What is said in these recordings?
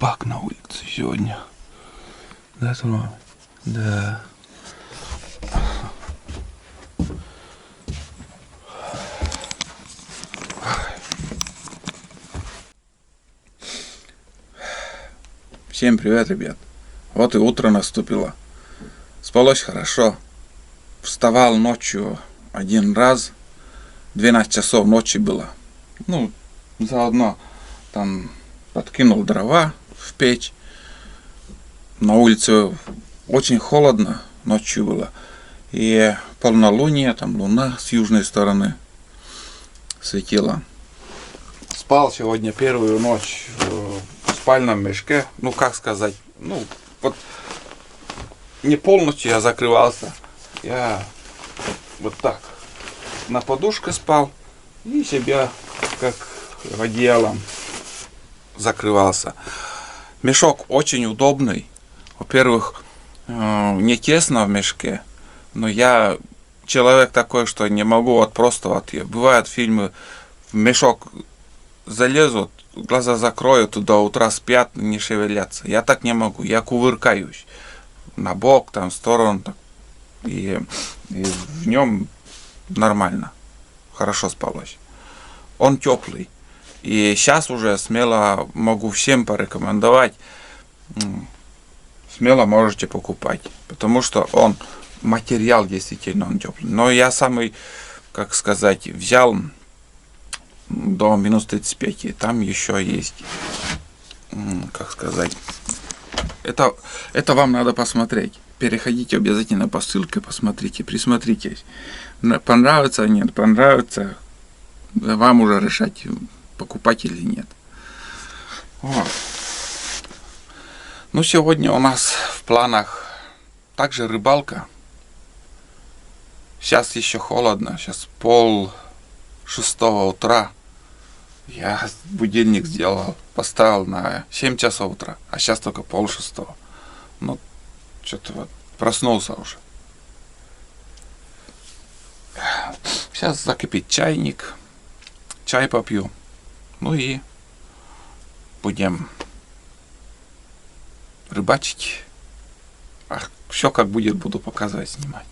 Дупак на улице сегодня. Да, Турман? Да. Всем привет, ребят. Вот и утро наступило. Спалось хорошо. Вставал ночью один раз. 12 часов ночи было. Ну, заодно там подкинул дрова в печь. На улице очень холодно ночью было. И полнолуние, там луна с южной стороны светила. Спал сегодня первую ночь в спальном мешке. Ну, как сказать, ну, вот не полностью я закрывался. Я вот так на подушке спал и себя как одеялом закрывался. Мешок очень удобный. Во-первых, не тесно в мешке, но я человек такой, что не могу вот просто вот. Бывают фильмы, в мешок залезут, глаза закроют, до утра спят, не шевелятся. Я так не могу, я кувыркаюсь на бок, там, в сторону, так, и в нем нормально, хорошо спалось. Он теплый. И сейчас уже смело могу всем порекомендовать, смело можете покупать, потому что он, материал действительно он теплый. Но я самый, как сказать, взял до минус 35, и там еще есть, как сказать, это вам надо посмотреть. Переходите обязательно по ссылке, посмотрите, присмотритесь. Понравится, нет, понравится, вам уже решать, покупать или нет. Вот. Ну, сегодня у нас в планах также рыбалка. Сейчас еще холодно, сейчас 5:30 утра. Я будильник сделал, поставил на 7 часов утра, а сейчас только 5:30. Ну, что-то вот проснулся уже. Сейчас закипит чайник, чай попью. Ну и будем рыбачить. А все как будет, буду показывать, снимать.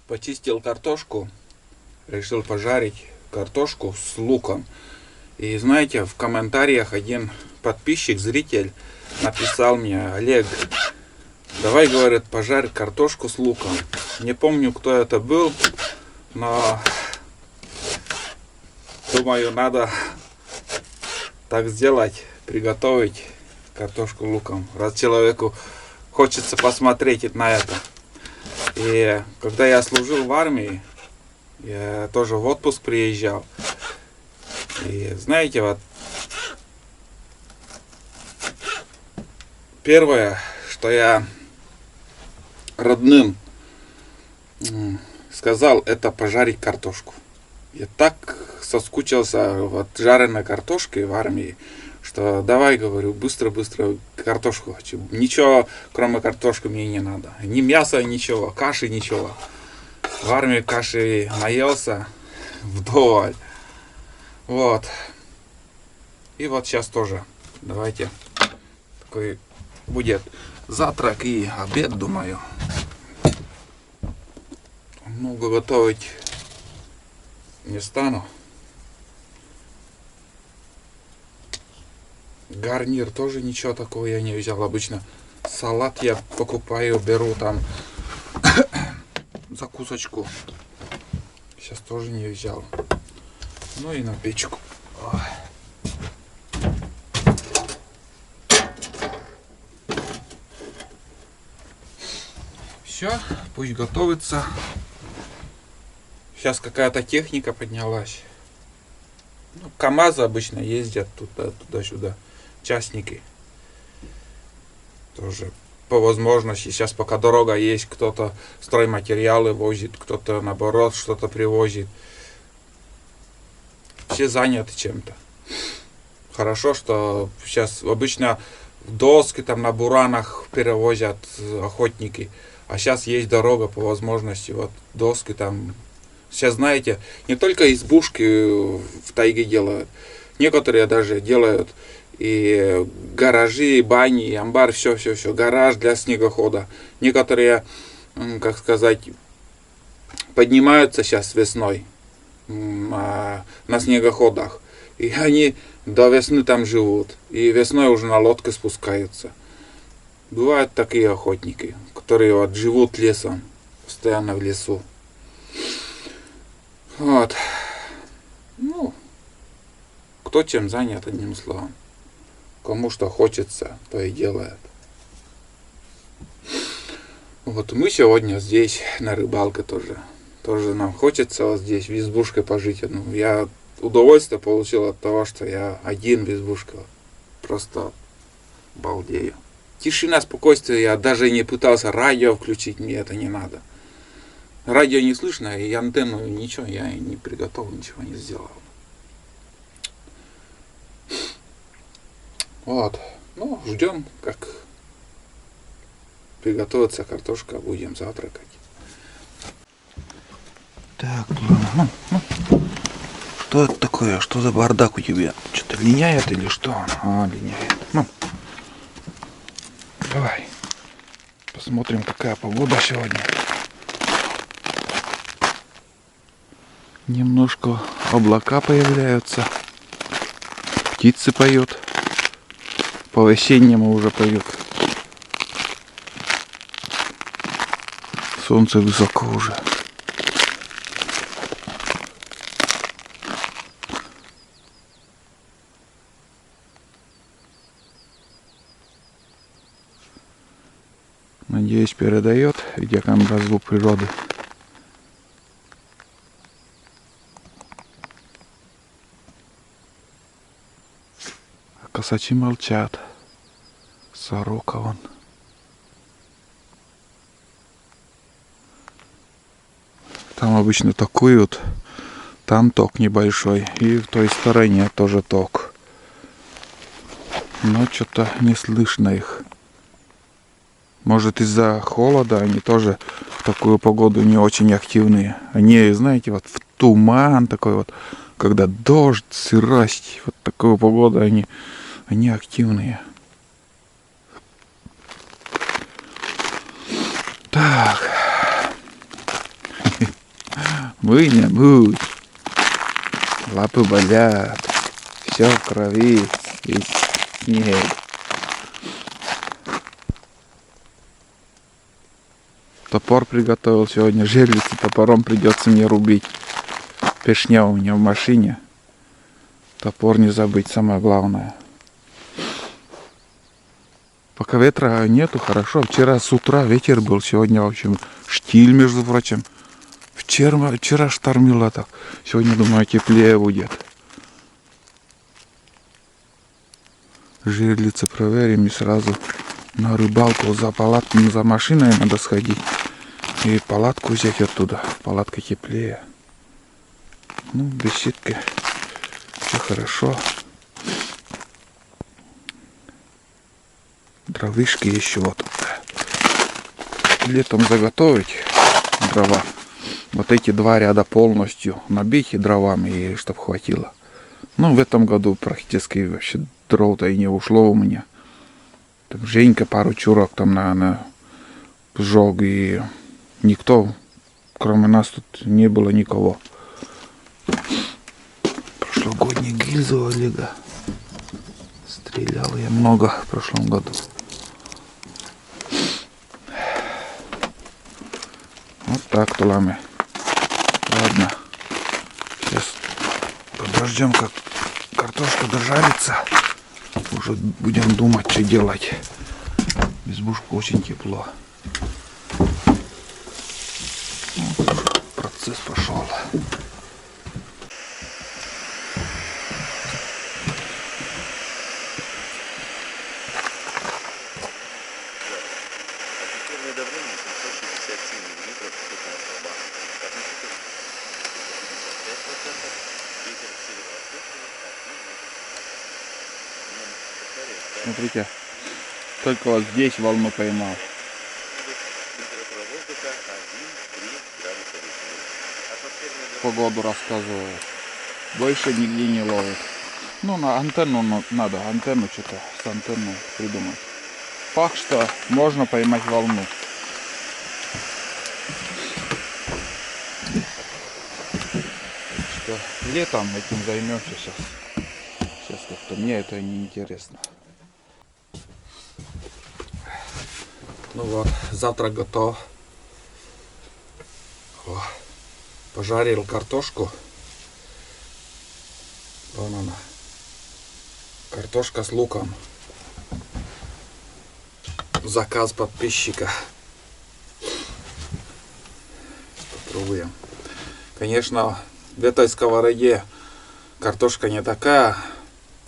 Почистил картошку, решил пожарить картошку с луком. И знаете, в комментариях один подписчик, зритель написал мне: Олег, давай, говорит, пожарь картошку с луком. Не помню, кто это был, но думаю, надо так сделать, приготовить картошку луком, раз человеку хочется посмотреть на это. И когда я служил в армии, я тоже в отпуск приезжал. И знаете, вот первое, что я родным сказал, это пожарить картошку. Я так соскучился от жареной картошки в армии, что давай, говорю, быстро-быстро картошку хочу. Ничего, кроме картошки, мне не надо. Ни мяса, ничего, каши, ничего. В армии каши наелся вдоволь. Вот. И вот сейчас тоже. Давайте. Такой будет завтрак и обед, думаю. Много готовить не стану. Гарнир тоже ничего такого я не взял. Обычно салат я покупаю, беру там закусочку. Сейчас тоже не взял. Ну и на печку. Все, пусть готовится. Сейчас какая-то техника поднялась. Ну, КамАЗы обычно ездят туда-сюда. Частники. Тоже по возможности. Сейчас пока дорога есть, кто-то стройматериалы возит, кто-то наоборот что-то привозит. Все заняты чем-то. Хорошо, что сейчас обычно доски там на буранах перевозят охотники. А сейчас есть дорога по возможности. Вот доски там. Сейчас, знаете, не только избушки в тайге делают. Некоторые даже делают и гаражи, и бани, и амбар, все. Гараж для снегохода. Некоторые, как сказать, поднимаются сейчас весной на снегоходах. И они до весны там живут. И весной уже на лодке спускаются. Бывают такие охотники, которые вот живут лесом, постоянно в лесу. Вот. Ну, кто чем занят, одним словом. Кому что хочется, то и делает. Вот мы сегодня здесь на рыбалке тоже. Тоже нам хочется вот здесь в избушке пожить. Ну, я удовольствие получил от того, что я один в избушке. Просто балдею. Тишина, спокойствие. Я даже не пытался радио включить, мне это не надо. Радио не слышно, и антенну ничего, я не приготовил, ничего не сделал. Вот. Ну, ждем, как приготовится картошка, будем завтракать. Так, ладно. Что это такое? Что за бардак у тебя? Что-то линяет или что? Линяет. Ну, давай. Посмотрим, какая погода сегодня. Немножко облака появляются. Птицы поют. По-осеннему уже поют. Солнце высоко уже. Надеюсь, передает видеокамера звук природы. А косачи молчат. Сорока вон. Там обычно токуют. Там ток небольшой. И в той стороне тоже ток. Но что-то не слышно их. Может, из-за холода они тоже в такую погоду не очень активные. Они, знаете, вот в туман такой вот, когда дождь, сырость, вот такую погоду они активные. Так. Вы не будь. Лапы болят. Все в крови. Весь снег. Топор приготовил сегодня. Жерлицы топором придется мне рубить. Пешня у меня в машине. Топор не забыть, самое главное. Пока ветра нету, хорошо. Вчера с утра ветер был. Сегодня, в общем, штиль, между прочим. Вчера штормило так. Сегодня, думаю, теплее будет. Жерлицы проверим и сразу на рыбалку за палаткой, за машиной надо сходить. И палатку взять оттуда. Палатка теплее. Ну, без сетки. Все хорошо. Дровышки еще вот. Летом заготовить дрова. Вот эти два ряда полностью набить и дровами, и чтоб хватило. Ну, в этом году практически вообще дров-то и не ушло у меня. Там Женька пару чурок там на сжег, и никто, кроме нас, тут не было никого. Прошлогодний гильзы у Олега. Стрелял я много в прошлом году. Вот так, тулами. Ладно. Сейчас подождем, как картошка дожарится. Уже будем думать, что делать. В избушку очень тепло. Вот, процесс пошел. Атмосферное давление 767 миллиметров ртутная столба. Относительно 55%. Ветер северо-восточный от 1 метр в секунду. Днем повторяю, Смотрите, только вот здесь волну поймал. температура воздуха 1-3 градуса выше. Атмосферное давление Погоду рассказываю. Больше нигде не ловит. Ну, на антенну надо, антенну что-то с антенной придумать. Факт, что можно поймать волну. Что летом этим займемся сейчас. Сейчас как-то мне это не интересно. Ну вот, завтрак готов. О, пожарил картошку. Вон она. Картошка с луком. Заказ подписчика. Попробуем. Конечно, в этой сковороде картошка не такая,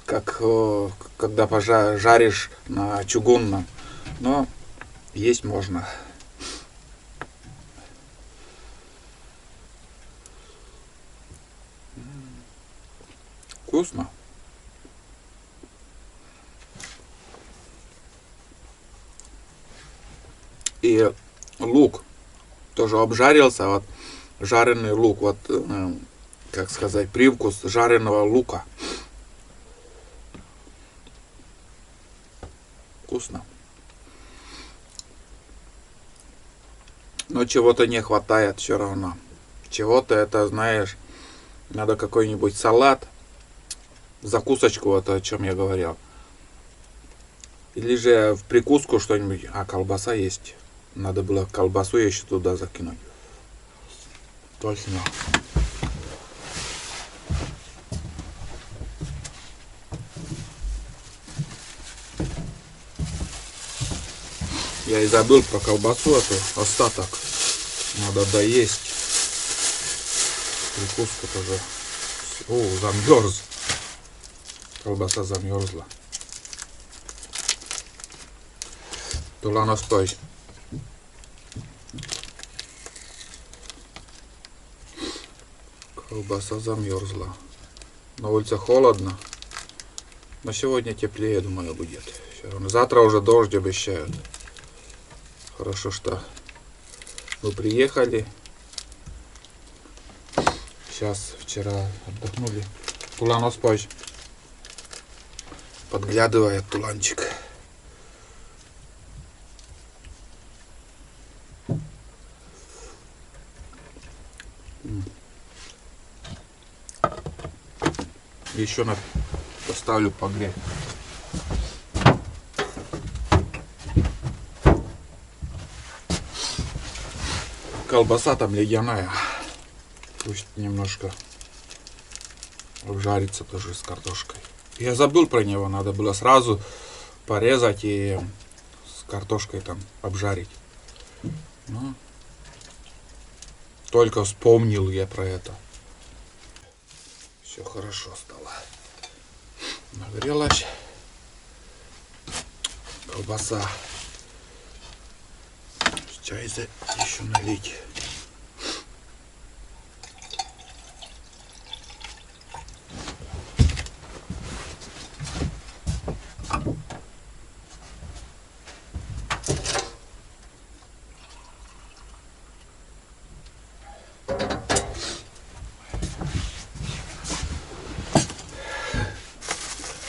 как когда жаришь на чугунном. Но есть можно. Вкусно. И лук тоже обжарился, вот жареный лук, вот как сказать, привкус жареного лука. Вкусно. Но чего-то не хватает все равно. Чего-то это, знаешь, надо какой-нибудь салат, закусочку, вот о чем я говорил. Или же в прикуску что-нибудь. А, колбаса есть. Надо было колбасу еще туда закинуть. Точно. Я и забыл про колбасу, эту остаток. Надо доесть. Прикуску тоже. О, замерз. Колбаса замерзла. Тулано, стой. Колбаса замерзла. На улице холодно. Но сегодня теплее, думаю, будет. Всё равно. Завтра уже дождь обещают. Хорошо, что мы приехали. Сейчас, вчера отдохнули. Тулано, спой. Подглядывает Туланчик. Еще поставлю погреть. Колбаса там ледяная. Пусть немножко обжарится тоже с картошкой. Я забыл про него, надо было сразу порезать и с картошкой там обжарить. Но только вспомнил я про это. Все хорошо стало. Нагрелась колбаса. Чай еще налить.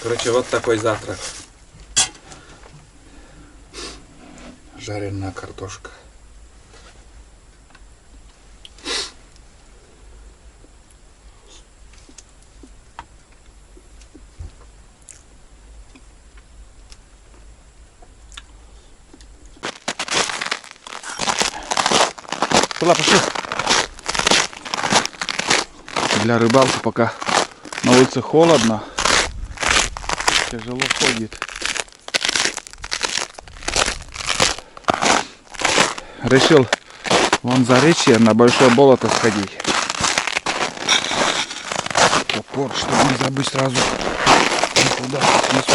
Короче, вот такой завтрак. Жареная картошка. Пошли. Для рыбалки пока на улице холодно. Тяжело ходит. Решил вон за речье на большое болото сходить. Топор, чтобы не забыть сразу никуда снесу.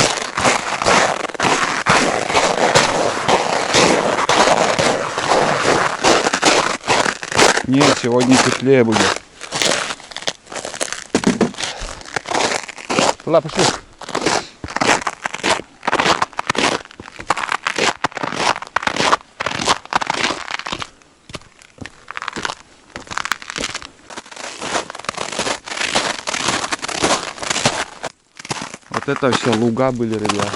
Нет, сегодня теплее будет. Ладно, пошли. Вот это все луга были, ребят.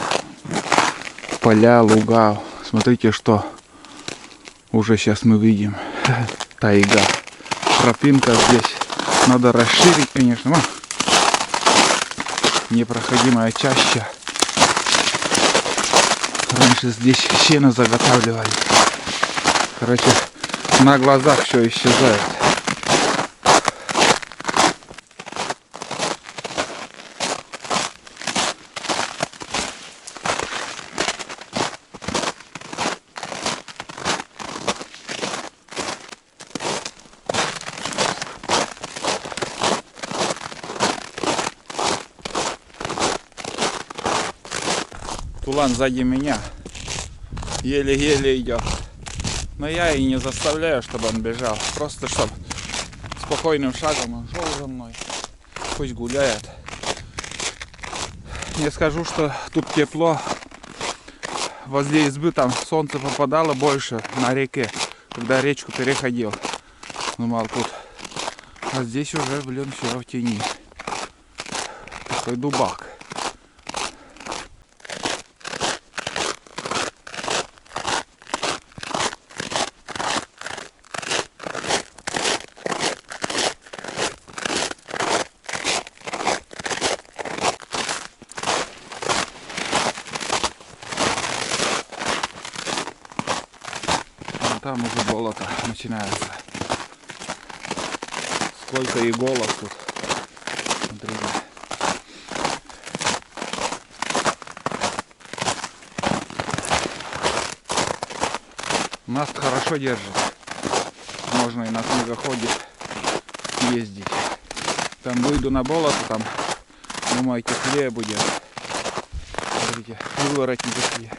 Поля, луга. Смотрите, что уже сейчас мы видим. Тайга. Тропинка здесь. Надо расширить, конечно. Непроходимая чаща. Раньше здесь сено заготавливали. Короче, на глазах все исчезает. Тулан сзади меня еле-еле идет. Но я и не заставляю, чтобы он бежал. Просто чтобы спокойным шагом он шел за мной. Пусть гуляет. Не скажу, что тут тепло. Возле избы там солнце попадало больше на реке, когда речку переходил. Думал тут. А здесь уже, блин, все в тени. Такой дубак. Там уже болото начинается. Сколько иголок тут. Смотрите. Нас хорошо держит. Можно и на снегоходе ездить. Там выйду на болото, там, думаю, теплее будет. Смотрите, выворотни такие.